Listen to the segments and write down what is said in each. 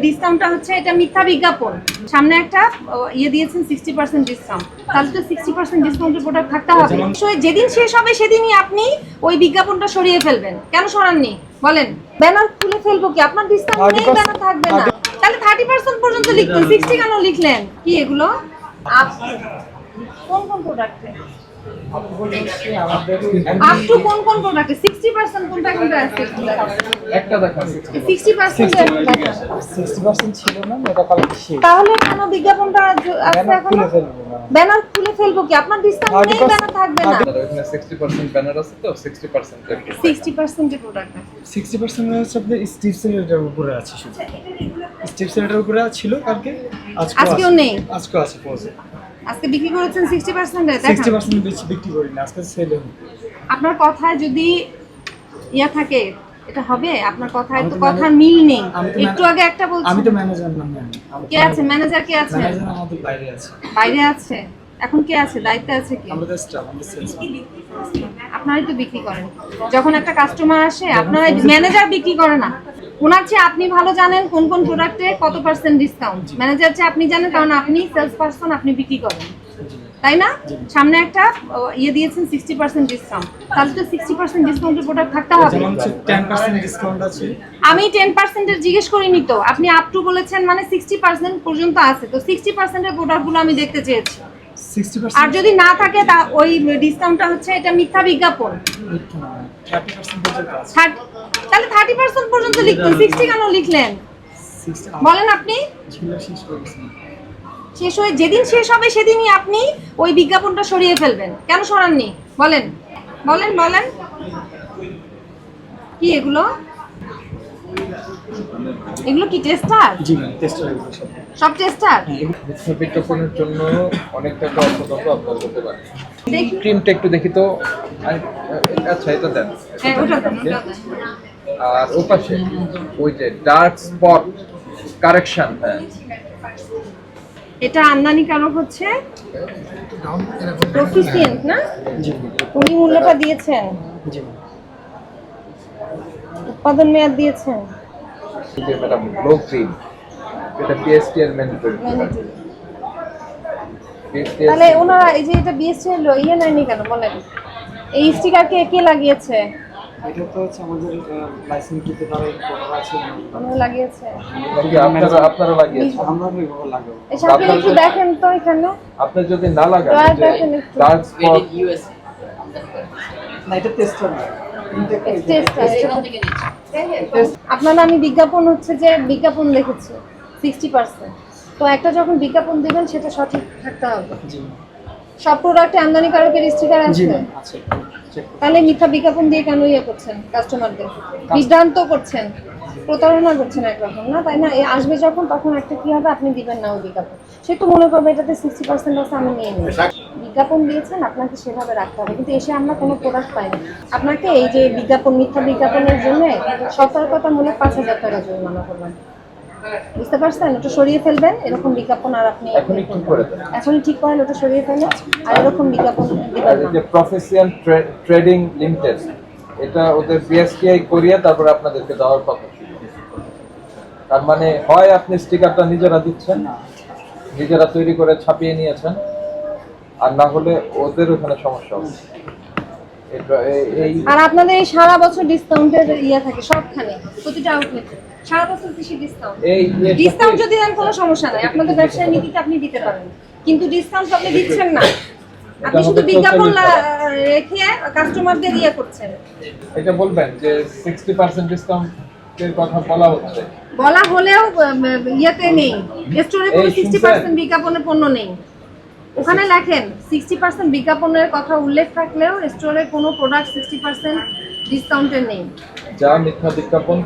ডিসকাউন্টটা হচ্ছে এটা মিথ্যা বিজ্ঞাপন। সামনে একটা ইয়ে দিয়েছেন 60% ডিসকাউন্ট, তাহলে তো 60% ডিসকাউন্টের প্রোডাক্ট থাকতে হবে। যেদিন শেষ হবে সেদিনই আপনি ওই বিজ্ঞাপনটা সরিয়ে ফেলবেন। কেন সরাননি বলেন? ব্যানার খুলে ফেলবো কি? আপনার ডিসকাউন্ট নেই, ব্যানার থাকবে না। তাহলে 30% পর্যন্ত লিখতেন, 60 কেন লিখলেন? কি এগুলো? কোন কোন প্রোডাক্টে আপ টু কোন কোন প্রোডাক্টে 60% কোনটা কোনটা আছে? একটা দেখান 60% 60% ছিল না, এটা কালকে শেষ। তাহলে কেন বিজ্ঞাপনটা আছে এখন? ব্যানার খুলে ফেলবো কি? আপনার ডিসকাউন্ট নেই, ব্যানার থাকবে না। এখানে 60% ব্যানার আছে তো 60% 60% এর প্রোডাক্ট আছে। 60% হচ্ছে আপনার স্টিভ সেলের উপরে আছে শুধু। স্টিভ সেলের উপরে ছিল কালকে, আজকেও নেই। আজকে আছে পৌঁছে। আজকে বিক্রি করেছেন 60% এ, দেখেন 60% বেশি বিক্রি করি না, আজকে সেল হবে। আপনার কথায় যদি ইয়া থাকে এটা হবে? আপনার কথায় তো কথার মিল নেই। একটু আগে একটা বলছেন। আমি তো ম্যানেজার না, কে আছে ম্যানেজার? কে আছে? ম্যানেজার আমাদের বাইরে আছে। বাইরে আছে। এখন কে আছে? দায়িত্বে আছে কি? আমাদের স্টাফ, আমাদের সেলস। আপনারাই তো বিক্রি করেন। যখন একটা কাস্টমার আসে আপনারাই, ম্যানেজার বিক্রি করে না। ওনার চেয়ে আপনি ভালো জানেন কোন কোন প্রোডাক্টে কত পার্সেন্ট ডিসকাউন্ট। ম্যানেজার চেয়ে আপনি জানেন, কারণ আপনি সেলস পারসন, আপনি বিক্রি করেন, তাই না? সামনে একটা ইয়ে দিয়েছেন 60% ডিসকাউন্ট, তাহলে তো 60% ডিসকাউন্টের প্রোডাক্ট থাকতে হবে। যেমন 10% ডিসকাউন্ট আছে। আমি 10% এর জিজ্ঞেস করিনি তো, আপনি আপ টু বলেছেন, মানে 60% পর্যন্ত আছে। তো 60% এর প্রোডাক্টগুলো আমি দেখতে চেয়েছি। 60% আর যদি না থাকে তা ওই ডিসকাউন্টটা হচ্ছে এটা মিথ্যা বিজ্ঞাপন। 30% পর্যন্ত আছে। তাহলে 30% পর্যন্ত লিখতেন, 60 কেন লিখলেন 60 বলেন? আপনি ছিল শেষ করেছি। শেষ হয়ে যেদিন শেষ হবে সেদিনই আপনি ওই বিজ্ঞাপনটা সরিয়ে ফেলবেন। কেন সরাননি বলেন? বলেন বলেন কি এগুলো? এগুলো কি টেস্টার? জি ম্যাম, টেস্টার এগুলো সব। সব টেস্টার? মিথ্যা বিজ্ঞাপনের জন্য অনেক টাকা অর্থদণ্ড আপনার হতে পারে। দেখি। ক্রিমটা একটু দেখি তো। আচ্ছা, এটা দেন। হ্যাঁ, ওটা দেন, ওটা দেন। আর ওপাশে ওই যে ডার্ক স্পট কারেকশন, হ্যাঁ এটা আমদানিকারক হচ্ছে প্রফিসিয়েন্ট না? জি উনি মূল্যটা দিয়েছেন, জি ম্যাম। উৎপাদন মেয়াদ দিয়েছেন। এই যে ম্যাডাম গ্লো ক্রিম, এটা পিএসটি এর ম্যান্ডেটরি। তাহলে ওনারা এই যে এটা বিএসসি ইয়ে নেয়নি কেন বলেন? এই স্টিকার কে লাগিয়েছে? এটা তো হচ্ছে আমাদের লাইসেন্স দিতে তারা কোটা আছে, ওনারা লাগিয়েছে। আপনারা লাগিয়েছেন, আমরা এভাবে লাগাবো। এই সাথে একটু দেখেন তো এখানে। আপনি যদি না লাগান দয়া যে দেখেন একটু। ডার্ক স্পট, না এটা টেস্টার না, আপনারা, আমি বিজ্ঞাপন হচ্ছে যে বিজ্ঞাপন লিখেছি 60%। তো একটা যখন বিজ্ঞাপন দিবেন সেটা সঠিক থাকতে হবে। জি সব প্রোডাক্টে আমদানিকারকের স্টিকার জি আছে। ম্যাম আছে, চেক করুন। তাহলে মিথ্যা বিজ্ঞাপন দিয়ে কেন ইয়ে করছেন? কাস্টমারদের বিভ্রান্ত করছেন, প্রতারণা করছেন একরকম, না তাই না? এই আসবে যখন, তখন একটা কি হবে, আপনি দিবেন না ওই বিজ্ঞাপন, সে তো মনে করবে এটাতে 60% আছে, আমি নিয়ে নিই। বিজ্ঞাপন দিয়েছেন, আপনাকে সেভাবে রাখতে হবে। কিন্তু এসে আমরা কোনো প্রোডাক্ট পাইনি। আপনাকে এই যে বিজ্ঞাপন, মিথ্যা বিজ্ঞাপনের জন্য সতর্কতামূলক 5,000 টাকা জরিমানা করবেন, বুঝতে পারছেন? ওটা সরিয়ে ফেলবেন, এরকম বিজ্ঞাপন আর আপনি এখনই ঠিক করে দেন। এখনই ঠিক করেন, ওটা সরিয়ে ফেলেন, আর এরকম বিজ্ঞাপন আর দিবেন এই না। যে প্রফেশনাল ট্রেডিং লিমিটেড, এটা ওদের বিএসটিআই করিয়ে তারপরে আপনাদেরকে দেওয়ার কথা ছিল। তার মানে হয় আপনি স্টিকারটা নিজেরা দিচ্ছেন, নিজেরা তৈরি করে ছাপিয়ে নিয়েছেন, আর না হলে ওদের ওখানে সমস্যা হবে। এই আর আপনাদের এই সারা বছর ডিসকাউন্টের ইয়ে থাকে সবখানে, প্রতিটা আউটলেটে সারা বছর কৃষি ডিসকাউন্ট। ডিসকাউন্ট যদি দেন কোনো সমস্যা নাই, আপনাদের ব্যবসায় নীতিতে আপনি দিতে পারেন, কিন্তু ডিসকাউন্ট আপনি দিচ্ছেন না। আপনি শুধু বিজ্ঞাপন রেখে কাস্টমারদের ইয়ে করছেন। এটা বলবেন যে 60% ডিসকাউন্টের কথা বলা হচ্ছে, বলা হলেও ইয়েতে নেই, স্টোরে কোনো 60% বিজ্ঞাপনের পণ্য নেই। ওখানে লেখেন 60% বিজ্ঞাপনের কথা উল্লেখ থাকলেও স্টোরে কোনো প্রোডাক্ট 60% ডিসকাউন্টের নেই, যা মিথ্যা বিজ্ঞাপন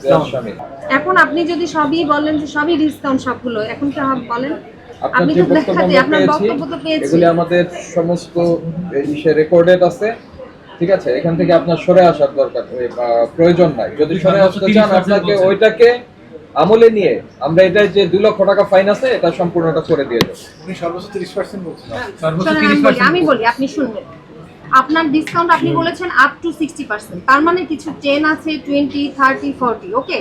দেওয়ার শামিল। এখন আপনি যদি সবই বলেন যে সবই ডিসকাউন্ট সবগুলো, এখন কি বলেন? আপনার আপনি যে তো বক্তব্য দেখাতে, আপনার পেয়েছি বক্তব্য তো পেয়েছি। এগুলি আমাদের সমস্ত ইসে রেকর্ডেড আছে, ঠিক আছে? এখান থেকে আপনার সরে আসার দরকার প্রয়োজন নাই। যদি সরে আসতে চান, আপনাকে ওইটাকে আমলে নিয়ে আমরা এটা যে 2 লক্ষ টাকা ফাইন আছে এটা সম্পূর্ণটা করে দিয়ে দেব। আপনি সর্বোচ্চ 30% বলছেন। শোনেন, আমি বলি, আপনি শুনবেন। আপনার ডিসকাউন্ট আপনি বলেছেন আপ টু 60%, তার মানে কিছু 10 আছে, 20, 30, 40, ওকে?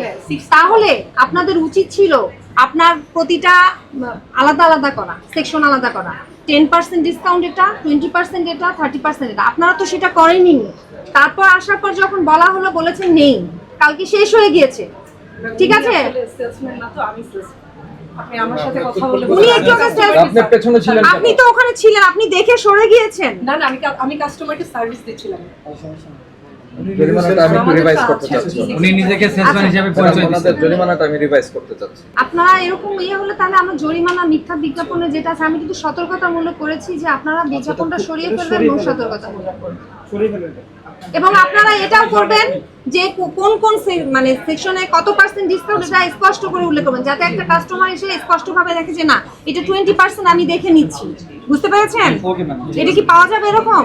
তাহলে আপনাদের উচিত ছিল আপনার প্রতিটা আলাদা আলাদা করা, সেকশন আলাদা করা, 10% ডিসকাউন্ট এটা, 20% এটা, 30% এটা। আপনারা তো সেটা করেননি। তারপর আসার পর যখন বলা হলো বলেছেন নেই, কালকে শেষ হয়ে গিয়েছে, ঠিক আছে? সেলসম্যান না তো আমি salesman। আপনি আমার সাথে কথা বলে উনি একজন আপনি পেছনে ছিলেন কেন? আপনি তো ওখানে ছিলেন, আপনি দেখে সরে গিয়েছেন। না না আমি কাস্টমারকে সার্ভিস দিচ্ছিলাম। জরিমানাটা আমি একটু রিভাইজ করতে চাচ্ছি। উনি নিজেকে সেলসম্যান হিসেবে পরিচয় দিচ্ছেন। আপনাদের জরিমানাটা আমি রিভাইজ করতে চাচ্ছি। আপনারা এরকম হলে তাহলে আমরা জরিমানা মিথ্যা বিজ্ঞাপনে যেটা আছে, আমি কিন্তু সতর্কতামূলক করেছি যে আপনারা বিজ্ঞাপনটা সরিয়ে ফেলবেন, নো সতর্কতামূলক করবেন। এবং আপনারা এটাও করবেন যে কোন কোন মানে সেকশনে কত পার্সেন্ট ডিসকাউন্ট, এটা স্পষ্ট করে উল্লেখ করবেন, যাতে একটা কাস্টমার এসে স্পষ্টভাবে দেখে যে না এটা 20% আমি দেখে নিচ্ছি। বুঝতে পেরেছেন? এটা কি পাওয়া যাবে এরকম?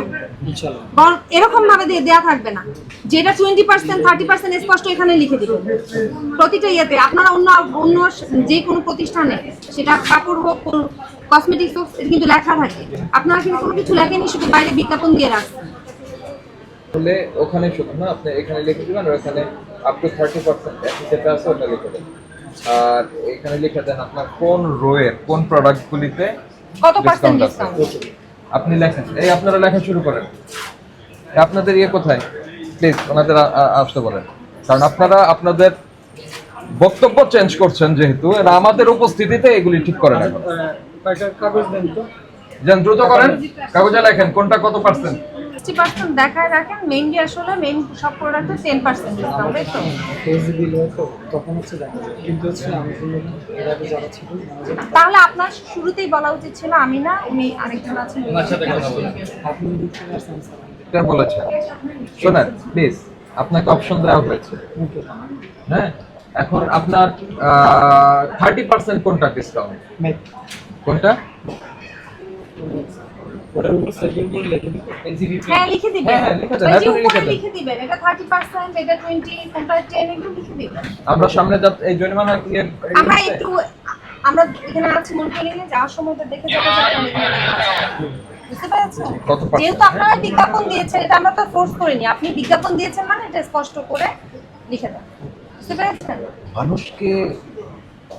এরকম ভাবে দেয়া থাকবে না, যেটা 20%, 30% স্পষ্ট এখানে লিখে দিবেন প্রতিটা ইয়েতে। আপনারা অন্য অন্য যে কোনো প্রতিষ্ঠানে, সেটা কাপড় হোক, কসমেটিক্স হোক, এটা কিন্তু লেখা থাকে। আপনারা কিন্তু কোনো কিছু লেখেনি, শুধু বাইরে বিজ্ঞাপন দিয়ে রাখছেন। তাহলে ওখানে শুধু না, আপনি এখানে লিখে দিবেন, আর ওখানে আপ টু 30% যেটা আছে ওটা লিখে দেন। আর এখানে লিখে দেন আপনার কোন রোয়ের কোন প্রোডাক্টগুলিতে কত পার্সেন্ট ডিসকাউন্ট আছে। ডিসকাউন্ট? আপনি লেখেন, এই আপনারা লেখা শুরু করেন। আপনাদের ইয়ে কোথায়, প্লিজ ওনাদের আসতে বলেন, কারণ আপনারা আপনাদের বক্তব্য চেঞ্জ করছেন, যেহেতু এরা আমাদের উপস্থিতিতে এগুলি ঠিক করেন। এখন কাগজ দেন তো। যেন দ্রুত করেন, কাগজে লেখেন কোনটা কত পার্সেন্ট। 60% দেখায় রাখেন, মেইনলি আসলে মেইন সব প্রোডাক্টে 10% ডিসকাউন্ট, তাই তো? কেস দিল তো তখন হচ্ছে দেখা যায়, কিন্তু হচ্ছে আমি শুনলাম এর আগে যারা ছিল তাহলে আপনার শুরুতেই বলা উচিত ছিল, আমি না, উনি আরেকজন আছেন। আপনি দিতে পারছেন স্যার। এটা বলেছেন, শোনেন প্লিজ, আপনাকে অপশন দেওয়া হয়েছে, হ্যাঁ? এখন আপনার 30% কোনটা ডিসকাউন্ট, কোনটা? ওটার উপর সেটিং করে লিখে দিন এনসিভি হ্যাঁ লিখে দিবেন, হ্যাঁ, লিখে দেন, এই যে এখনই লিখে উপরে দেন। লিখে দিবেন, এটা 30%, এটা 20, কোনটা 10, এগুলো লিখে দিবেন। আমরা সামনে এই জরিমানা আমরা একটু আমরা এখানে আছি মনিটরিং এ, যাওয়ার সময় তো দেখে যাবো যে আপনি এখানে লেখা আছে। বুঝতে পেরেছেন? কত percent? যেহেতু আপনারা বিজ্ঞাপন দিয়েছেন, এটা আমরা তো ফোর্স করিনি, আপনি বিজ্ঞাপন দিয়েছেন মানে এটা স্পষ্ট করে লিখে দেন। বুঝতে পেরেছেন? মানুষকে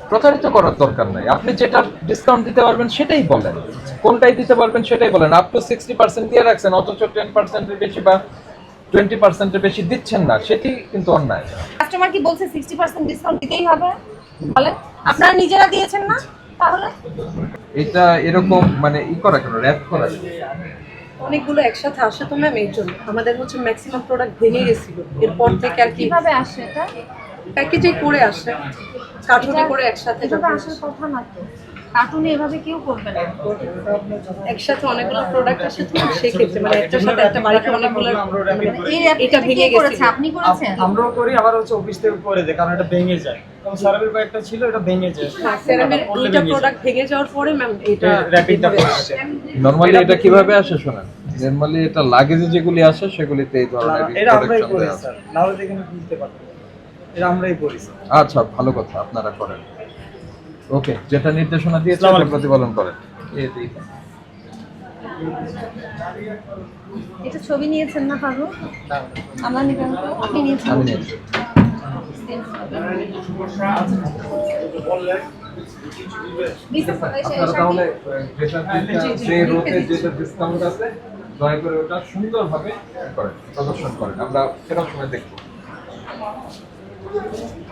প্রতারিত করার দরকার নাই, আপনি যেটা ডিসকাউন্ট দিতে পারবেন সেটাই বলেন, কোনটাই দিতে পারবেন সেটাই বলেন। আপ টু 60% দিয়ে রাখছেন, অথচ 10% এর বেশি বা 20% এর বেশি দিচ্ছেন না, সেটি কিন্তু অন্যায়। কাস্টমার কি বলছে 60% ডিসকাউন্ট দিতেই হবে? বলেন, আপনারা নিজেরা দিয়েছেন না? তাহলে এটা এরকম মানে করা কেন, র‍্যাপ করা কেন? অনেকগুলো একসাথে আসে তো ম্যাম, এর জন্য আমাদের হচ্ছে ম্যাক্সিমাম প্রোডাক্ট ভেঙে গেছিল। এরপর থেকে আর কি কিভাবে আসে এটা? প্যাকেজে করে আসে, কার্টুনে করে একসাথে এটা তো যখন আসার কথা না তো। কার্টুনে এভাবে কেউ করবে না। একসাথে অনেকগুলো প্রোডাক্ট আসে তো সেক্ষেত্রে মানে একটার সাথে একটা বাড়িতে অনেকগুলো এই এটা এটা ভেঙে ভেঙে গেছে। গেছে, আপনি করেছেন? আমরাও করি, আবার হচ্ছে অফিস থেকে করে দেয়, কারণ এটা ভেঙে যায়। কারণ সারাবের কয়েকটা ছিল, এটা ভেঙে যায়। সেরামের দুইটা প্রোডাক্ট ভেঙে যাওয়ার পরে ম্যাম এটা র্যাপিংটা এভাবে করে আসে। নরমালি এটা কিভাবে আসে শোনেন, নরমালি এটা লাগেজে যেগুলি আসে সেগুলিতে এই ধরনের এটা আমরাই protection করি দেয়া আছে। স্যার, না হলে এখানে বুঝতে পারবেন। এটা আমরাই করি স্যার। আচ্ছা, ভালো কথা, আপনারা করেন। ওকে, যেটা নির্দেশনা দিয়েছে আসসালামু সেটা আলাইকুম। প্রতিপালন করেন। এটা ছবি নিয়েছেন না পারো? আমরা নিবেন তো? আপনি নিয়েছেন? আমি নিয়েছি। আপনারা তাহলে যে রোতে যেটা ডিসকাউন্ট আছে দয়া করে ওটা সুন্দরভাবে করেন, প্রদর্শন করেন, আমরা সেরকম সময় দেখবো।